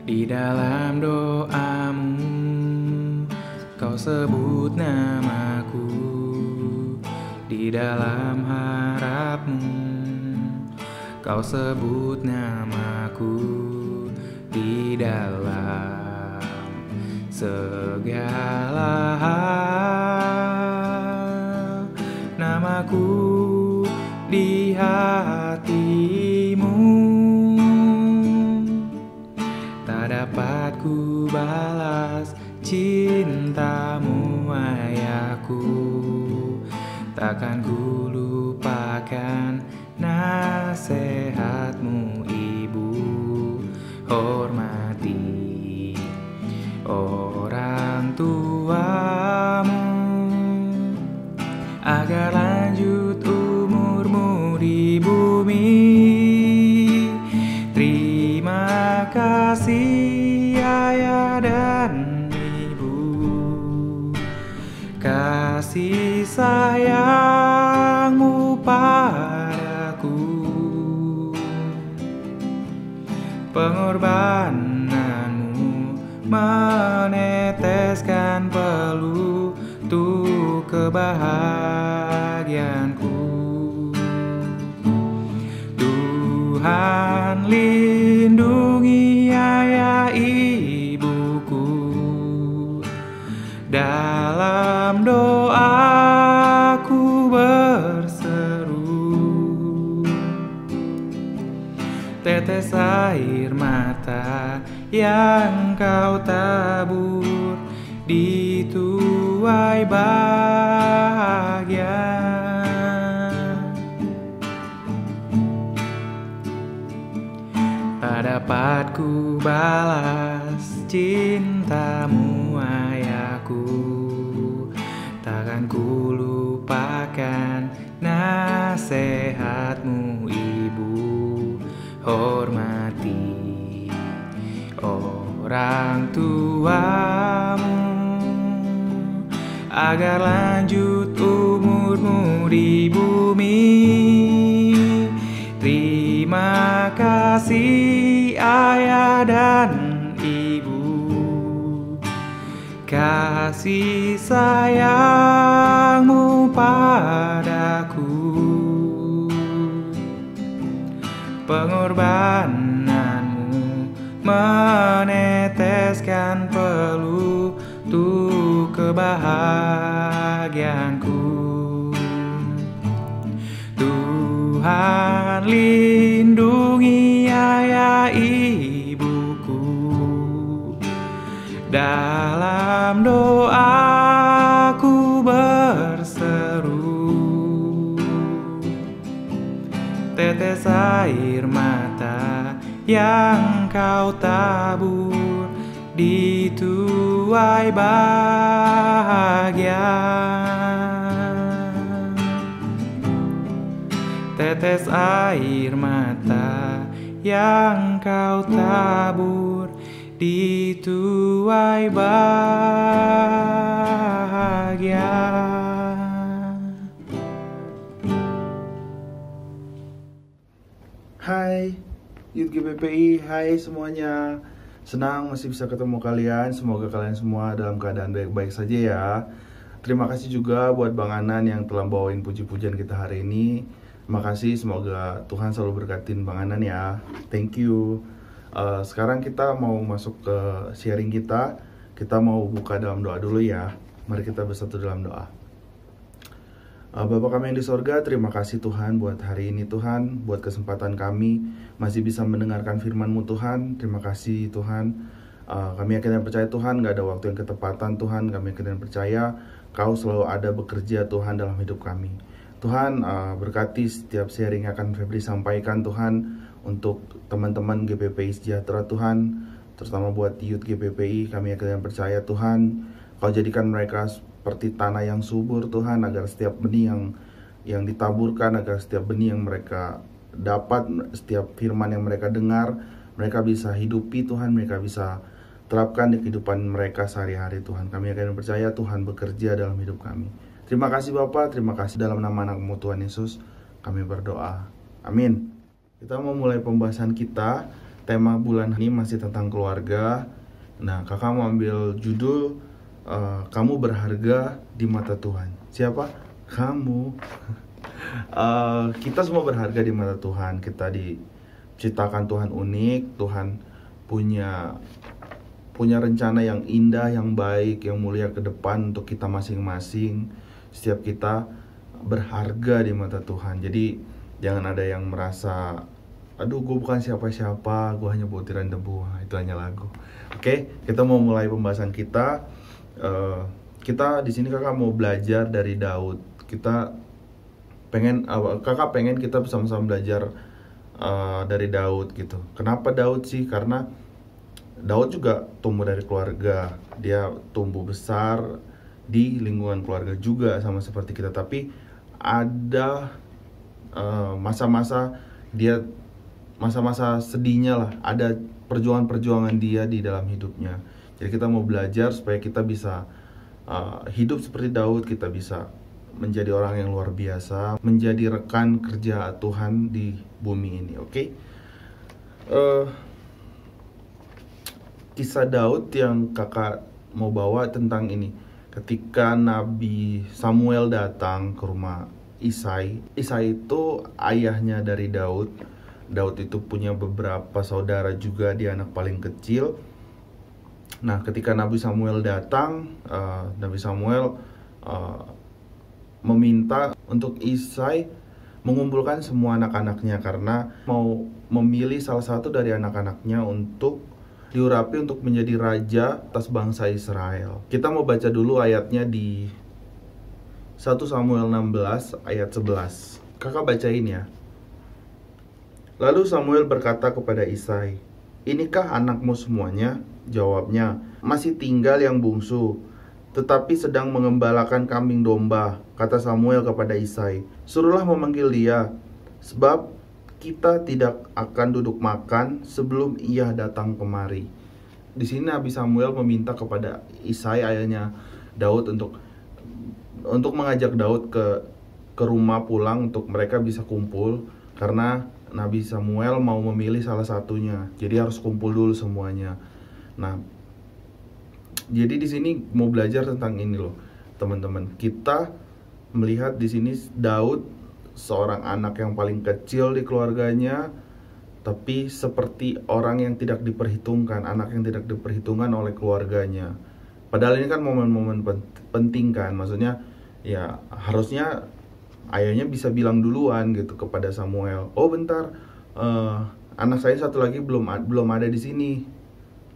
Di dalam doamu kau sebut namaku, di dalam harapmu kau sebut namaku, di dalam segala hal namaku di hatimu. Tak dapat ku balas cintamu ayahku, takkan ku lupakan nasihatmu ibu. Hormati orang tuamu agar lanjut umurmu di bumi. Terima kasih ayah dan ibu, kasih sayangmu padaku, pengorbananmu meneteskan peluh untuk kebahagiaanku. Tuhan lindungi ayah ibuku, dalam doaku berseru. Tetes air mata yang kau tabur di tuai bahagia, tak dapat ku balas cintamu ayahku, takkan ku lupakan nasihatmu ibu. Hormati orang tuamu agar lanjut umurmu di bumi. Terima kasih ayah dan ibu, kasih sayangmu padaku, pengorbananmu meneteskan peluh untuk kebahagiaanku. Tuhan lindungi ayah ibuku, dalam doaku berseru. Tetes air mata yang kau tabur di tuai bahagia, tetes air mata yang kau tabur di tuai bahagia. Hai Youth GPPI, hai semuanya. Senang masih bisa ketemu kalian. Semoga kalian semua dalam keadaan baik-baik saja ya. Terima kasih juga buat Bang Anan yang telah bawain puji-pujian kita hari ini. Terima kasih, semoga Tuhan selalu berkatin Bang Anan ya. Thank you. Sekarang kita mau masuk ke sharing kita. Kita mau buka dalam doa dulu ya. Mari kita bersatu dalam doa. Bapa kami yang di sorga, terima kasih Tuhan buat hari ini Tuhan, buat kesempatan kami masih bisa mendengarkan firman-Mu Tuhan. Terima kasih Tuhan. Kami yakin dan percaya Tuhan, gak ada waktu yang ketepatan Tuhan. Kami yakin dan percaya Kau selalu ada bekerja Tuhan dalam hidup kami. Tuhan, berkati setiap sharing yang akan Febri sampaikan Tuhan, untuk teman-teman GPPI Sejahtera Tuhan, terutama buat Youth GPPI. Kami yakin dan percaya Tuhan, Kau jadikan mereka seperti tanah yang subur Tuhan, agar setiap benih yang ditaburkan, agar setiap benih yang mereka dapat, setiap firman yang mereka dengar, mereka bisa hidupi Tuhan, mereka bisa terapkan di kehidupan mereka sehari-hari Tuhan. Kami akan percaya Tuhan bekerja dalam hidup kami. Terima kasih Bapa, terima kasih dalam nama anak-Mu Tuhan Yesus kami berdoa. Amin. Kita mau mulai pembahasan kita tema bulan ini masih tentang keluarga. Nah, kakak mau ambil judul kamu berharga di mata Tuhan. Siapa? Kamu. Kita semua berharga di mata Tuhan. Kita diciptakan Tuhan unik. Tuhan punya rencana yang indah, yang baik, yang mulia ke depan untuk kita masing-masing. Setiap kita berharga di mata Tuhan. Jadi jangan ada yang merasa, aduh gue bukan siapa-siapa, gue hanya butiran debu. Itu hanya lagu. Oke, kita mau mulai pembahasan kita. Kita di sini kakak mau belajar dari Daud. Kakak pengen kita bersama-sama belajar dari Daud gitu. Kenapa Daud sih? Karena Daud juga tumbuh dari keluarga. Dia tumbuh besar di lingkungan keluarga juga sama seperti kita. Tapi ada masa-masa sedihnya lah. Ada perjuangan-perjuangan dia di dalam hidupnya. Jadi kita mau belajar supaya kita bisa hidup seperti Daud. Kita bisa menjadi orang yang luar biasa, menjadi rekan kerja Tuhan di bumi ini. Oke? Kisah Daud yang kakak mau bawa tentang ini. Ketika Nabi Samuel datang ke rumah Isai itu ayahnya dari Daud. Daud itu punya beberapa saudara juga, dia anak paling kecil. Nah, ketika Nabi Samuel datang, Nabi Samuel meminta untuk Isai mengumpulkan semua anak-anaknya karena mau memilih salah satu dari anak-anaknya untuk diurapi untuk menjadi raja atas bangsa Israel. Kita mau baca dulu ayatnya di 1 Samuel 16 ayat 11. Kakak bacain ya. Lalu Samuel berkata kepada Isai, "Inikah anakmu semuanya?" Jawabnya, "Masih tinggal yang bungsu, tetapi sedang mengembalakan kambing domba." Kata Samuel kepada Isai, "Suruhlah memanggil dia, sebab kita tidak akan duduk makan sebelum ia datang kemari." Di sini Nabi Samuel meminta kepada Isai, ayahnya Daud, untuk mengajak Daud ke rumah pulang untuk mereka bisa kumpul, karena Nabi Samuel mau memilih salah satunya. Jadi harus kumpul dulu semuanya. Nah, jadi di sini mau belajar tentang ini loh, teman-teman. Kita melihat di sini Daud seorang anak yang paling kecil di keluarganya, tapi seperti orang yang tidak diperhitungkan, anak yang tidak diperhitungkan oleh keluarganya. Padahal ini kan momen-momen penting kan, maksudnya ya harusnya ayahnya bisa bilang duluan gitu kepada Samuel, "Oh bentar, anak saya satu lagi belum ada di sini,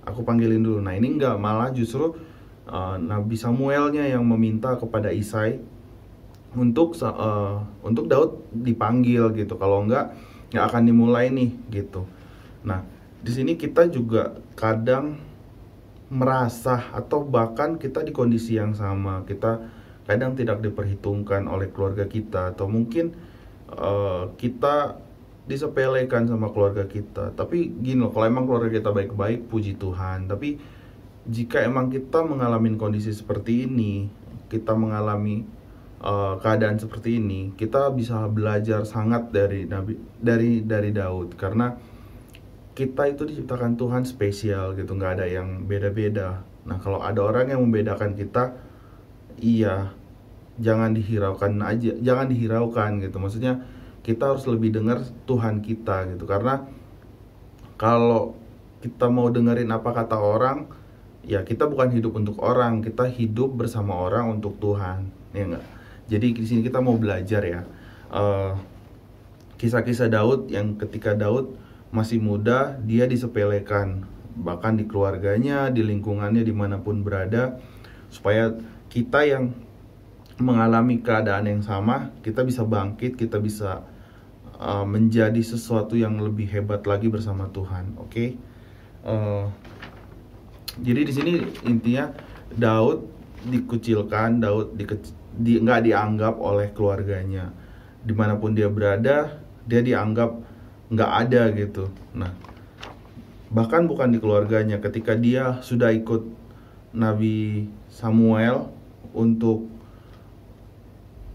aku panggilin dulu." Nah ini enggak, malah justru Nabi Samuelnya yang meminta kepada Isai untuk Daud dipanggil gitu. Kalau nggak akan dimulai nih gitu. Nah, di sini kita juga kadang merasa atau bahkan kita di kondisi yang sama. Kita kadang tidak diperhitungkan oleh keluarga kita, atau mungkin kita disepelekan sama keluarga kita. Tapi gini loh, kalau emang keluarga kita baik-baik, puji Tuhan. Tapi jika emang kita mengalami kondisi seperti ini, kita mengalami keadaan seperti ini, kita bisa belajar sangat dari Daud, karena kita itu diciptakan Tuhan spesial gitu, nggak ada yang beda-beda. Nah, kalau ada orang yang membedakan kita, iya, jangan dihiraukan gitu. Maksudnya kita harus lebih dengar Tuhan kita gitu, karena kalau kita mau dengerin apa kata orang, ya kita bukan hidup untuk orang, kita hidup bersama orang untuk Tuhan, ya enggak? Jadi di sini kita mau belajar ya kisah-kisah Daud, yang ketika Daud masih muda dia disepelekan, bahkan di keluarganya, di lingkungannya, dimanapun berada, supaya kita yang mengalami keadaan yang sama, kita bisa bangkit, kita bisa menjadi sesuatu yang lebih hebat lagi bersama Tuhan. Oke? Jadi di sini intinya Daud dikucilkan, Daud nggak dianggap oleh keluarganya. Dimanapun dia berada, dia dianggap nggak ada gitu. Nah, bahkan bukan di keluarganya, ketika dia sudah ikut Nabi Samuel untuk,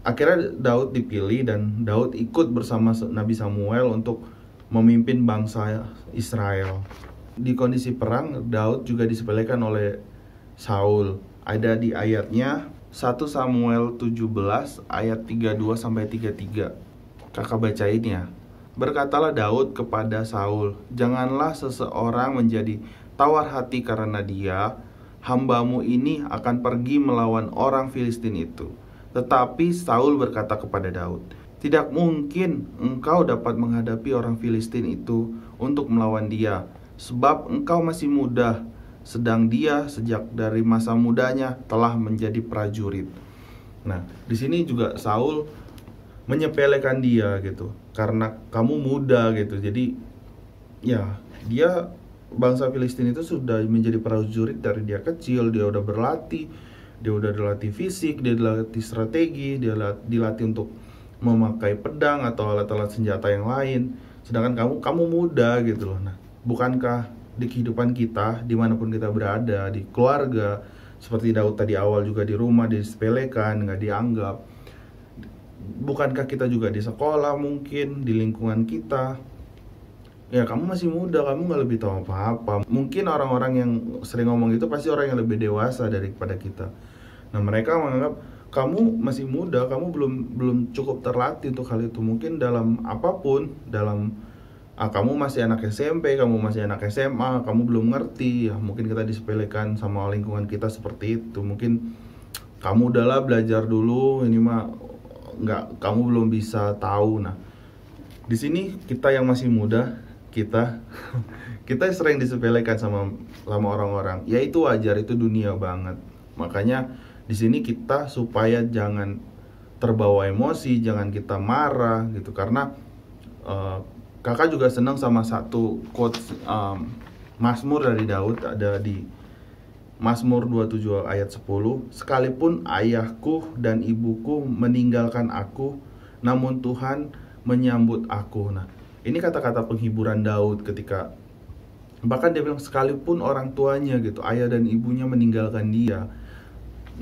akhirnya Daud dipilih dan Daud ikut bersama Nabi Samuel untuk memimpin bangsa Israel. Di kondisi perang, Daud juga disepelekan oleh Saul. Ada di ayatnya 1 Samuel 17 ayat 32 sampai 33. Kakak bacain ya. Berkatalah Daud kepada Saul, "Janganlah seseorang menjadi tawar hati karena dia, hambamu ini akan pergi melawan orang Filistin itu." Tetapi Saul berkata kepada Daud, "Tidak mungkin engkau dapat menghadapi orang Filistin itu untuk melawan dia, sebab engkau masih muda, sedang dia sejak dari masa mudanya telah menjadi prajurit." Nah, di sini juga Saul menyepelekan dia gitu, karena kamu muda gitu. Jadi ya, dia bangsa Filistin itu sudah menjadi prajurit dari dia kecil. Dia udah berlatih, dia udah dilatih fisik, dia dilatih strategi, dia dilatih untuk memakai pedang atau alat-alat senjata yang lain. Sedangkan kamu muda gitu loh. Nah, bukankah di kehidupan kita, dimanapun kita berada, di keluarga, seperti Daud tadi awal juga di rumah disepelekan, nggak dianggap. Bukankah kita juga di sekolah mungkin, di lingkungan kita, ya kamu masih muda, kamu nggak lebih tahu apa-apa. Mungkin orang-orang yang sering ngomong itu pasti orang yang lebih dewasa daripada kita. Nah, mereka menganggap kamu masih muda, kamu belum cukup terlatih untuk hal itu. Mungkin dalam apapun, kamu masih anak SMP, kamu masih anak SMA, kamu belum ngerti ya. Mungkin kita disepelekan sama lingkungan kita seperti itu. Mungkin kamu udahlah belajar dulu, ini mah nggak, kamu belum bisa tahu. Nah, di sini kita yang masih muda, kita sering disepelekan sama orang-orang. Ya itu wajar, itu dunia banget. Makanya di sini kita supaya jangan terbawa emosi, jangan kita marah gitu. Karena kakak juga senang sama satu quotes Mazmur dari Daud, ada di Mazmur 27 ayat 10. "Sekalipun ayahku dan ibuku meninggalkan aku, namun Tuhan menyambut aku." Nah, ini kata-kata penghiburan Daud ketika bahkan dia bilang sekalipun orang tuanya gitu, ayah dan ibunya meninggalkan dia.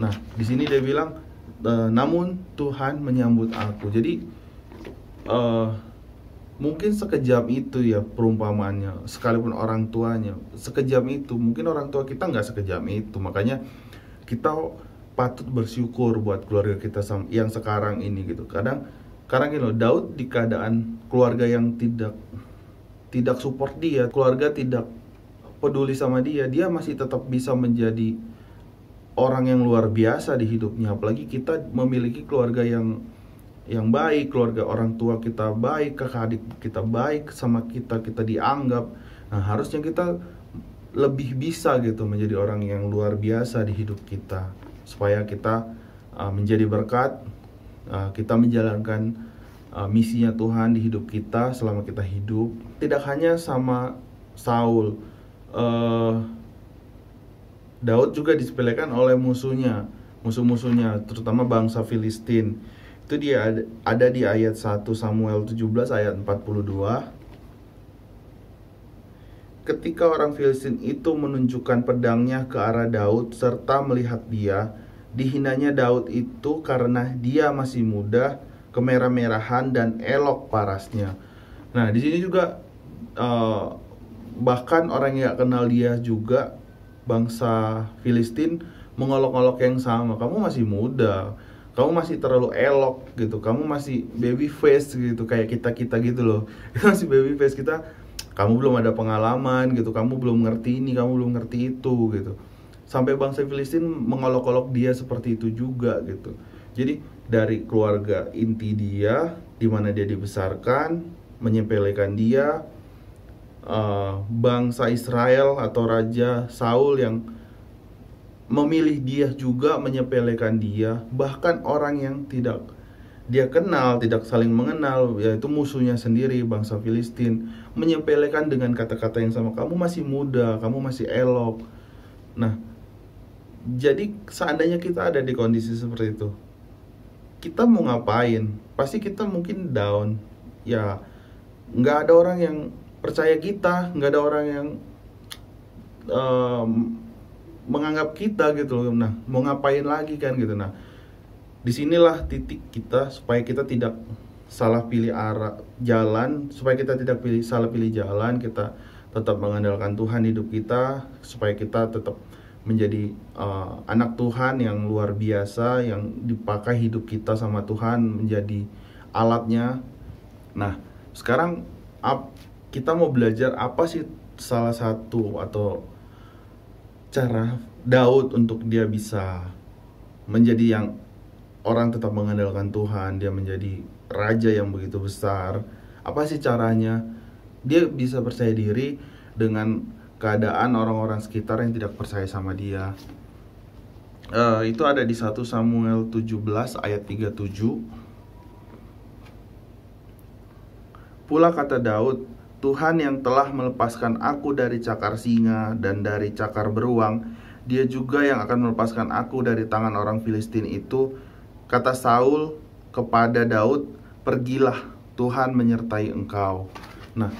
Nah, di sini dia bilang namun Tuhan menyambut aku. Jadi mungkin sekejam itu ya perumpamaannya, sekalipun orang tuanya sekejam itu, mungkin orang tua kita nggak sekejam itu. Makanya kita patut bersyukur buat keluarga kita yang sekarang ini gitu. Kadang gini loh, Daud di keadaan keluarga yang tidak support dia, keluarga tidak peduli sama dia, dia masih tetap bisa menjadi orang yang luar biasa di hidupnya. Apalagi kita memiliki keluarga yang baik, keluarga orang tua kita baik, kakak adik kita baik, sama kita dianggap. Nah, harusnya kita lebih bisa gitu menjadi orang yang luar biasa di hidup kita, supaya kita menjadi berkat, kita menjalankan misinya Tuhan di hidup kita selama kita hidup. Tidak hanya sama Saul, Daud juga disepelekan oleh musuh-musuhnya, terutama bangsa Filistin. Itu dia ada di ayat 1 Samuel 17 ayat 42. "Ketika orang Filistin itu menunjukkan pedangnya ke arah Daud serta melihat dia, dihinanya Daud itu karena dia masih muda, kemerah-merahan dan elok parasnya." Nah, di sini juga bahkan orang yang gak kenal dia juga, bangsa Filistin, mengolok-olok yang sama. Kamu masih muda, kamu masih terlalu elok gitu, kamu masih baby face gitu, kayak kita gitu loh. Itu masih baby face kita, kamu belum ada pengalaman gitu, kamu belum ngerti ini, kamu belum ngerti itu gitu. Sampai bangsa Filistin mengolok-olok dia seperti itu juga gitu. Jadi dari keluarga inti dia, di mana dia dibesarkan, menyepelekan dia, bangsa Israel atau Raja Saul yang memilih dia juga menyepelekan dia. Bahkan orang yang tidak dia kenal, tidak saling mengenal, yaitu musuhnya sendiri, bangsa Filistin, menyepelekan dengan kata-kata yang sama. Kamu masih muda, kamu masih elok. Nah, jadi seandainya kita ada di kondisi seperti itu, kita mau ngapain? Pasti kita mungkin down. Ya, nggak ada orang yang percaya kita, nggak ada orang yang menganggap kita gitu loh. Nah, mau ngapain lagi kan gitu. Nah, disinilah titik kita supaya kita tidak salah pilih arah jalan, supaya kita tidak salah pilih jalan, kita tetap mengandalkan Tuhan hidup kita, supaya kita tetap menjadi anak Tuhan yang luar biasa, yang dipakai hidup kita sama Tuhan menjadi alatnya. Nah, sekarang kita mau belajar apa sih salah satu atau cara Daud untuk dia bisa menjadi yang orang tetap mengandalkan Tuhan, dia menjadi raja yang begitu besar. Apa sih caranya? Dia bisa percaya diri dengan keadaan orang-orang sekitar yang tidak percaya sama dia. Itu ada di 1 Samuel 17 ayat 37. Pula kata Daud, Tuhan yang telah melepaskan aku dari cakar singa dan dari cakar beruang, Dia juga yang akan melepaskan aku dari tangan orang Filistin itu. Kata Saul kepada Daud, pergilah, Tuhan menyertai engkau. Nah,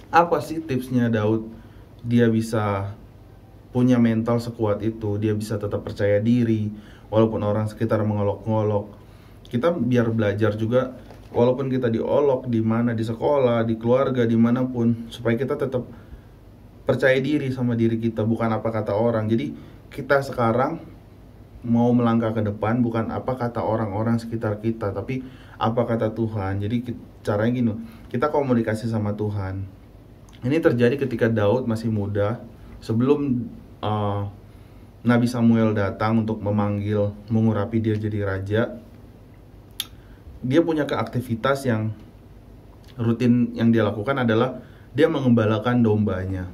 apa sih tipsnya Daud? Dia bisa punya mental sekuat itu, dia bisa tetap percaya diri walaupun orang sekitar mengolok-ngolok. Kita biar belajar juga, walaupun kita diolok di mana, di sekolah, di keluarga, dimanapun, supaya kita tetap percaya diri sama diri kita, bukan apa kata orang. Jadi kita sekarang mau melangkah ke depan, bukan apa kata orang-orang sekitar kita, tapi apa kata Tuhan. Jadi caranya gini, kita komunikasi sama Tuhan. Ini terjadi ketika Daud masih muda, sebelum Nabi Samuel datang untuk mengurapi dia jadi raja. Dia punya keaktivitas yang rutin yang dia lakukan adalah dia mengembalakan dombanya.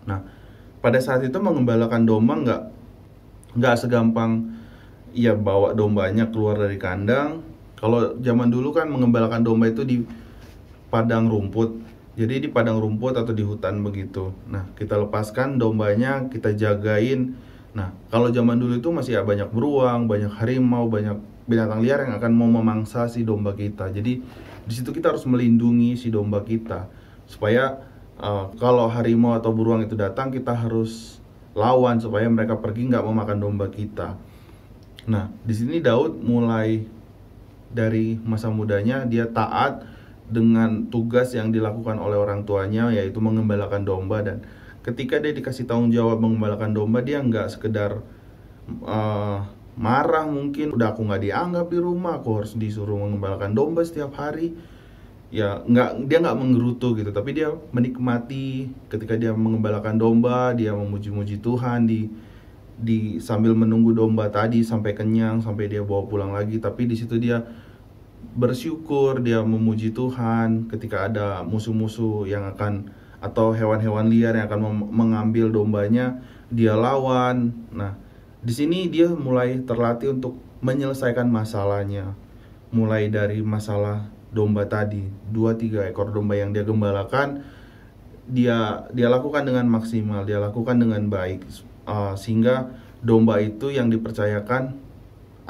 Nah, pada saat itu mengembalakan domba nggak segampang ya bawa dombanya keluar dari kandang. Kalau zaman dulu kan mengembalakan domba itu di padang rumput. Jadi di padang rumput atau di hutan begitu. Nah, kita lepaskan dombanya, kita jagain. Nah, kalau zaman dulu itu masih banyak beruang, banyak harimau, banyak binatang liar yang akan mau memangsa si domba kita. Jadi di situ kita harus melindungi si domba kita supaya kalau harimau atau beruang itu datang, kita harus lawan supaya mereka pergi nggak memakan domba kita. Nah, di sini Daud mulai dari masa mudanya dia taat dengan tugas yang dilakukan oleh orang tuanya, yaitu mengembalakan domba. Dan ketika dia dikasih tanggung jawab mengembalakan domba, dia nggak sekedar marah mungkin, udah aku nggak dianggap di rumah, aku harus disuruh mengembalakan domba setiap hari. Ya dia nggak menggerutu gitu, tapi dia menikmati ketika dia mengembalakan domba, dia memuji-muji Tuhan di sambil menunggu domba tadi sampai kenyang, sampai dia bawa pulang lagi. Tapi di situ dia bersyukur, dia memuji Tuhan ketika ada musuh-musuh yang akan atau hewan-hewan liar yang akan mengambil dombanya, dia lawan. Nah, di sini dia mulai terlatih untuk menyelesaikan masalahnya. Mulai dari masalah domba tadi, 2-3 ekor domba yang dia gembalakan, dia lakukan dengan maksimal, dia lakukan dengan baik, sehingga domba itu yang dipercayakan,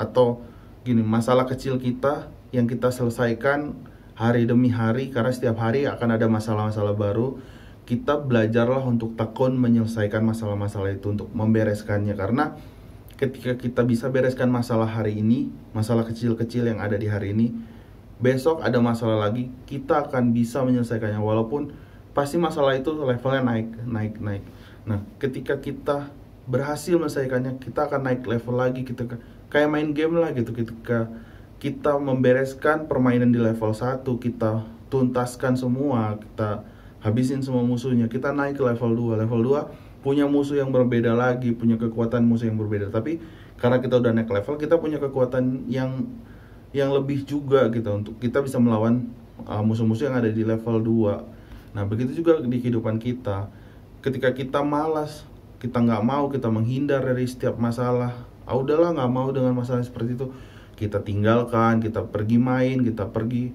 atau gini, masalah kecil kita yang kita selesaikan hari demi hari, karena setiap hari akan ada masalah-masalah baru. Kita belajarlah untuk tekun menyelesaikan masalah-masalah itu, untuk membereskannya. Karena ketika kita bisa bereskan masalah hari ini, masalah kecil-kecil yang ada di hari ini, besok ada masalah lagi, kita akan bisa menyelesaikannya. Walaupun pasti masalah itu levelnya naik. Nah, ketika kita berhasil menyelesaikannya, kita akan naik level lagi. Kita kayak main game lah gitu. Ketika kita membereskan permainan di level 1, kita tuntaskan semua, kita habisin semua musuhnya, kita naik ke level 2. Level 2 punya musuh yang berbeda lagi, punya kekuatan musuh yang berbeda. Tapi karena kita udah naik level, kita punya kekuatan yang lebih juga gitu, untuk kita bisa melawan musuh-musuh yang ada di level 2. Nah, begitu juga di kehidupan kita. Ketika kita malas, kita nggak mau, kita menghindar dari setiap masalah, udahlah nggak mau dengan masalah seperti itu, kita tinggalkan, kita pergi main, kita pergi,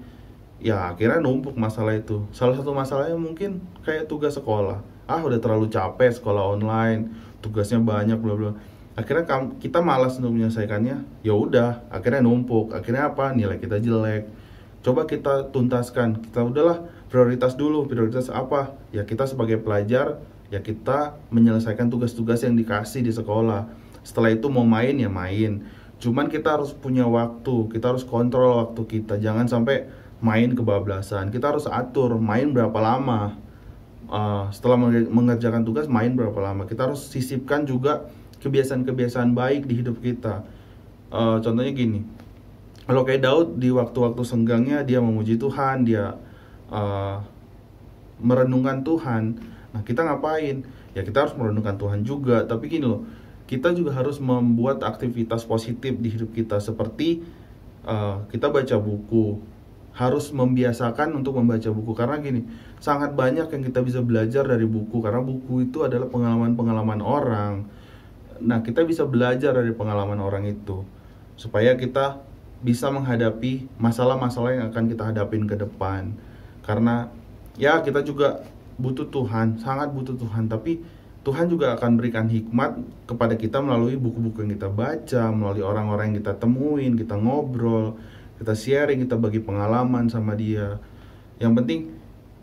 ya akhirnya numpuk masalah itu. Salah satu masalahnya mungkin kayak tugas sekolah. Udah terlalu capek sekolah online, tugasnya banyak, bla bla. Akhirnya kita malas untuk menyelesaikannya. Ya udah, akhirnya numpuk. Akhirnya apa? Nilai kita jelek. Coba kita tuntaskan. Kita udahlah, prioritas dulu. Prioritas apa? Ya kita sebagai pelajar, ya kita menyelesaikan tugas-tugas yang dikasih di sekolah. Setelah itu mau main ya main. Cuman kita harus punya waktu, kita harus kontrol waktu kita. Jangan sampai main kebablasan. Kita harus atur main berapa lama. Setelah mengerjakan tugas, main berapa lama. Kita harus sisipkan juga kebiasaan-kebiasaan baik di hidup kita. Contohnya gini, kalau kayak Daud di waktu-waktu senggangnya dia memuji Tuhan, dia merenungkan Tuhan. Nah, kita ngapain? Ya kita harus merenungkan Tuhan juga. Tapi gini loh, kita juga harus membuat aktivitas positif di hidup kita. Seperti kita baca buku. Harus membiasakan untuk membaca buku. Karena gini, sangat banyak yang kita bisa belajar dari buku. Karena buku itu adalah pengalaman-pengalaman orang. Nah, kita bisa belajar dari pengalaman orang itu, supaya kita bisa menghadapi masalah-masalah yang akan kita hadapin ke depan. Karena ya kita juga butuh Tuhan, sangat butuh Tuhan. Tapi Tuhan juga akan berikan hikmat kepada kita melalui buku-buku yang kita baca, melalui orang-orang yang kita temuin, kita ngobrol, kita sharing, kita bagi pengalaman sama dia. Yang penting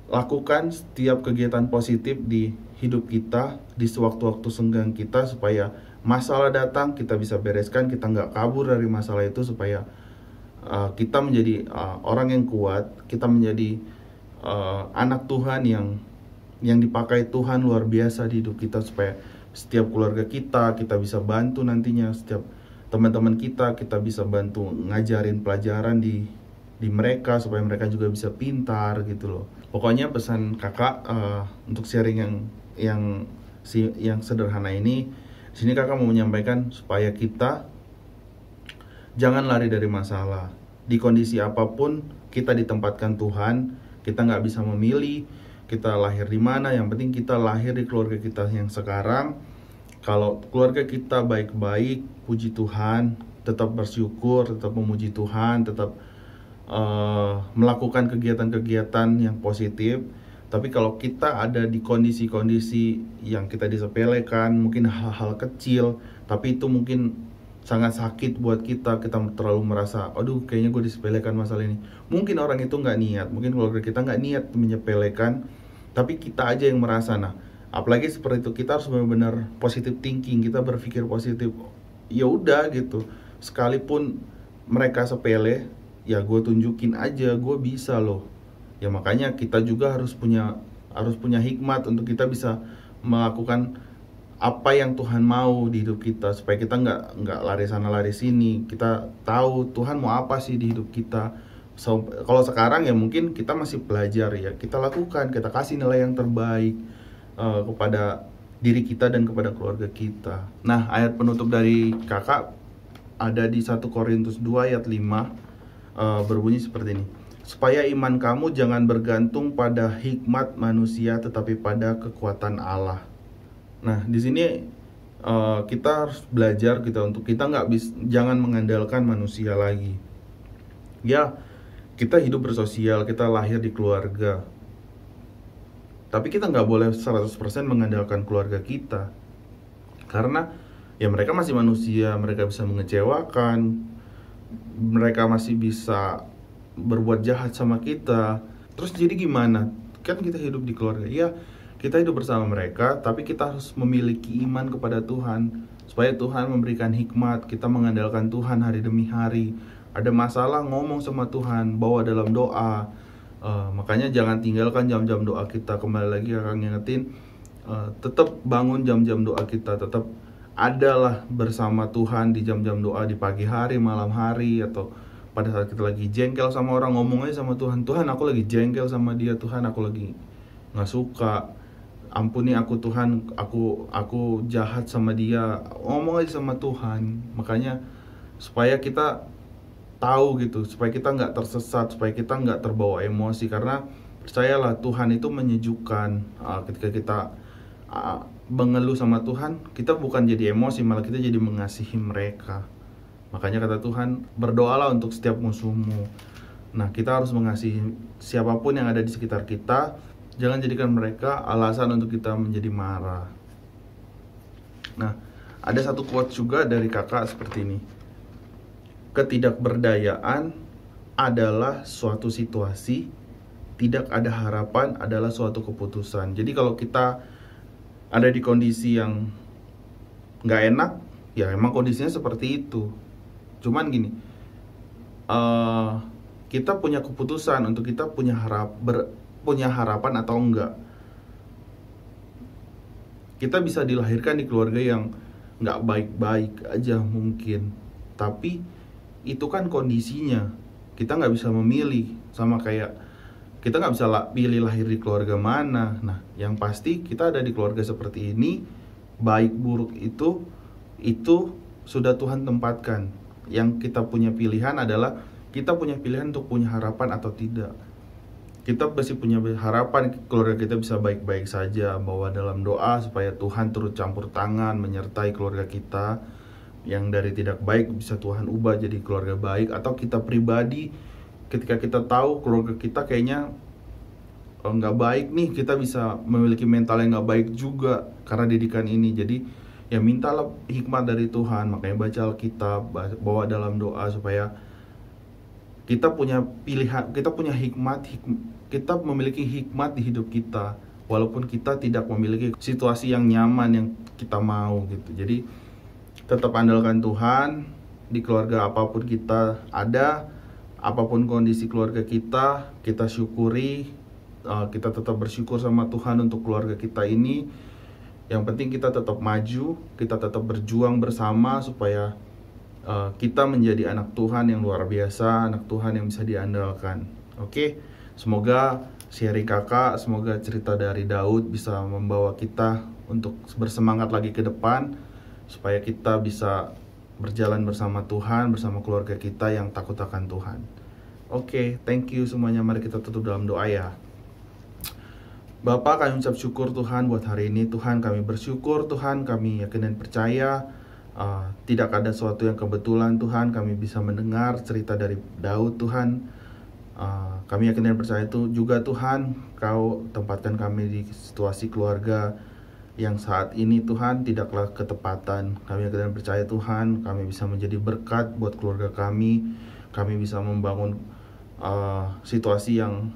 lakukan setiap kegiatan positif di hidup kita, di sewaktu-waktu senggang kita, supaya masalah datang kita bisa bereskan, kita nggak kabur dari masalah itu, supaya kita menjadi orang yang kuat, kita menjadi anak Tuhan yang dipakai Tuhan luar biasa di hidup kita, supaya setiap keluarga kita bisa bantu nantinya, setiap teman-teman kita bisa bantu ngajarin pelajaran di mereka, supaya mereka juga bisa pintar gitu loh. Pokoknya pesan kakak untuk sharing yang sederhana ini, di sini kakak mau menyampaikan supaya kita jangan lari dari masalah. Di kondisi apapun kita ditempatkan Tuhan, kita nggak bisa memilih kita lahir di mana. Yang penting kita lahir di keluarga kita yang sekarang. Kalau keluarga kita baik-baik, puji Tuhan, tetap bersyukur, tetap memuji Tuhan, tetap melakukan kegiatan-kegiatan yang positif. Tapi kalau kita ada di kondisi-kondisi yang kita disepelekan, mungkin hal-hal kecil, tapi itu mungkin sangat sakit buat kita terlalu merasa, aduh kayaknya gue disepelekan masalah ini. Mungkin orang itu nggak niat, mungkin keluarga kita nggak niat menyepelekan, tapi kita aja yang merasa. Nah, apalagi seperti itu, kita harus benar-benar positive thinking, kita berpikir positif. Ya udah gitu, sekalipun mereka sepele, ya gue tunjukin aja gue bisa loh. Ya makanya kita juga harus punya hikmat untuk kita bisa melakukan apa yang Tuhan mau di hidup kita, supaya kita nggak lari sana lari sini. Kita tahu Tuhan mau apa sih di hidup kita. So, kalau sekarang ya mungkin kita masih belajar, ya kita lakukan, kita kasih nilai yang terbaik kepada diri kita dan kepada keluarga kita. Nah, ayat penutup dari kakak ada di 1 Korintus 2 ayat 5, berbunyi seperti ini. Supaya iman kamu jangan bergantung pada hikmat manusia, tetapi pada kekuatan Allah. Nah, di sini kita harus belajar untuk kita jangan mengandalkan manusia lagi. Ya, kita hidup bersosial, kita lahir di keluarga. Tapi kita nggak boleh 100% mengandalkan keluarga kita. Karena ya mereka masih manusia, mereka bisa mengecewakan, mereka masih bisa berbuat jahat sama kita. Terus jadi gimana? Kan kita hidup di keluarga. Ya, kita hidup bersama mereka, tapi kita harus memiliki iman kepada Tuhan, supaya Tuhan memberikan hikmat, kita mengandalkan Tuhan hari demi hari. Ada masalah, ngomong sama Tuhan, bawa dalam doa. Makanya jangan tinggalkan jam-jam doa kita. Kembali lagi kakak ngingetin, tetap bangun jam-jam doa kita, tetap adalah bersama Tuhan di jam-jam doa, di pagi hari, malam hari, atau pada saat kita lagi jengkel sama orang, ngomong aja sama Tuhan, Tuhan aku lagi jengkel sama dia, Tuhan aku lagi nggak suka, ampuni aku Tuhan, aku jahat sama dia. Ngomong aja sama Tuhan. Makanya supaya kita tahu gitu, supaya kita nggak tersesat, supaya kita nggak terbawa emosi. Karena percayalah Tuhan itu menyejukkan. Ketika kita mengeluh sama Tuhan, kita bukan jadi emosi, malah kita jadi mengasihi mereka. Makanya kata Tuhan, berdoalah untuk setiap musuhmu. Nah, kita harus mengasihi siapapun yang ada di sekitar kita. Jangan jadikan mereka alasan untuk kita menjadi marah. Nah, ada satu quote juga dari kakak seperti ini. Ketidakberdayaan adalah suatu situasi, tidak ada harapan adalah suatu keputusan. Jadi kalau kita ada di kondisi yang nggak enak, ya emang kondisinya seperti itu. Cuman gini, kita punya keputusan untuk kita punya harapan atau enggak. Kita bisa dilahirkan di keluarga yang nggak baik-baik aja mungkin, tapi itu kan kondisinya. Kita nggak bisa memilih, sama kayak kita nggak bisa pilih lahir di keluarga mana. Nah, yang pasti kita ada di keluarga seperti ini, baik buruk itu sudah Tuhan tempatkan. Yang kita punya pilihan adalah kita punya pilihan untuk punya harapan atau tidak. Kita pasti punya harapan keluarga kita bisa baik-baik saja, bahwa dalam doa supaya Tuhan turut campur tangan menyertai keluarga kita yang dari tidak baik bisa Tuhan ubah jadi keluarga baik. Atau kita pribadi, ketika kita tahu keluarga kita kayaknya nggak baik nih, kita bisa memiliki mental yang nggak baik juga karena didikan ini. Jadi ya mintalah hikmat dari Tuhan, makanya baca Alkitab, bawa dalam doa supaya kita punya pilihan, kita punya kita memiliki hikmat di hidup kita, walaupun kita tidak memiliki situasi yang nyaman yang kita mau gitu. Jadi tetap andalkan Tuhan di keluarga apapun kita ada, apapun kondisi keluarga kita syukuri, kita tetap bersyukur sama Tuhan untuk keluarga kita ini. Yang penting kita tetap maju, kita tetap berjuang bersama supaya kita menjadi anak Tuhan yang luar biasa, anak Tuhan yang bisa diandalkan. Oke, semoga sharing kakak, semoga cerita dari Daud bisa membawa kita untuk bersemangat lagi ke depan, supaya kita bisa berjalan bersama Tuhan, bersama keluarga kita yang takut akan Tuhan. Oke, thank you semuanya. Mari kita tutup dalam doa ya. Bapa, kami ucap syukur Tuhan buat hari ini. Tuhan, kami bersyukur Tuhan, kami yakin dan percaya tidak ada sesuatu yang kebetulan Tuhan. Kami bisa mendengar cerita dari Daud Tuhan. Kami yakin dan percaya itu juga Tuhan, Kau tempatkan kami di situasi keluarga yang saat ini Tuhan tidaklah ketepatan. Kami yakin dan percaya Tuhan, kami bisa menjadi berkat buat keluarga kami. Kami bisa membangun situasi yang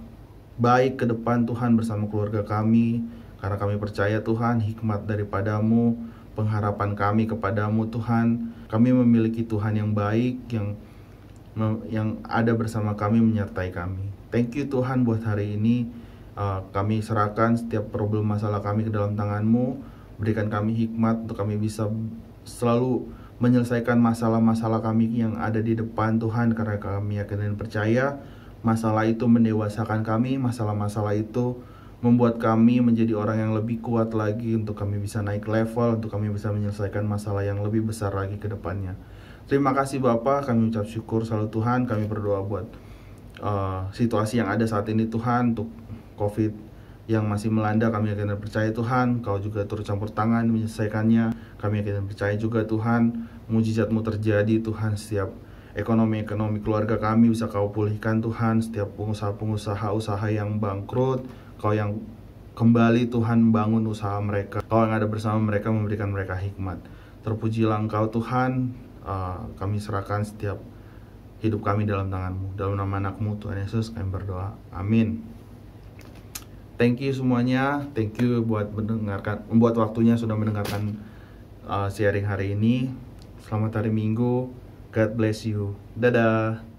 baik ke depan Tuhan bersama keluarga kami. Karena kami percaya Tuhan, hikmat daripadamu, pengharapan kami kepadamu Tuhan. Kami memiliki Tuhan yang baik, yang ada bersama kami, menyertai kami. Thank you Tuhan buat hari ini. Kami serahkan setiap problem masalah kami ke dalam tangan-Mu. Berikan kami hikmat untuk kami bisa selalu menyelesaikan masalah-masalah kami yang ada di depan Tuhan. Karena kami yakin dan percaya masalah itu mendewasakan kami. Masalah-masalah itu membuat kami menjadi orang yang lebih kuat lagi, untuk kami bisa naik level, untuk kami bisa menyelesaikan masalah yang lebih besar lagi ke depannya. Terima kasih Bapa, kami ucap syukur selalu Tuhan. Kami berdoa buat situasi yang ada saat ini Tuhan, untuk COVID yang masih melanda. Kami yakin dan percaya Tuhan, Kau juga turut campur tangan menyelesaikannya. Kami yakin dan percaya juga Tuhan, mujizat-Mu terjadi Tuhan. Setiap ekonomi keluarga kami bisa Kau pulihkan Tuhan. Setiap usaha yang bangkrut, Kau yang kembali Tuhan bangun usaha mereka. Kau yang ada bersama mereka, memberikan mereka hikmat. Terpujilah Engkau Tuhan. Kami serahkan setiap hidup kami dalam tangan-Mu. Dalam nama anak-Mu Tuhan Yesus kami berdoa, amin. Thank you semuanya. Thank you buat waktunya sudah mendengarkan sharing hari ini. Selamat hari Minggu. God bless you. Dadah.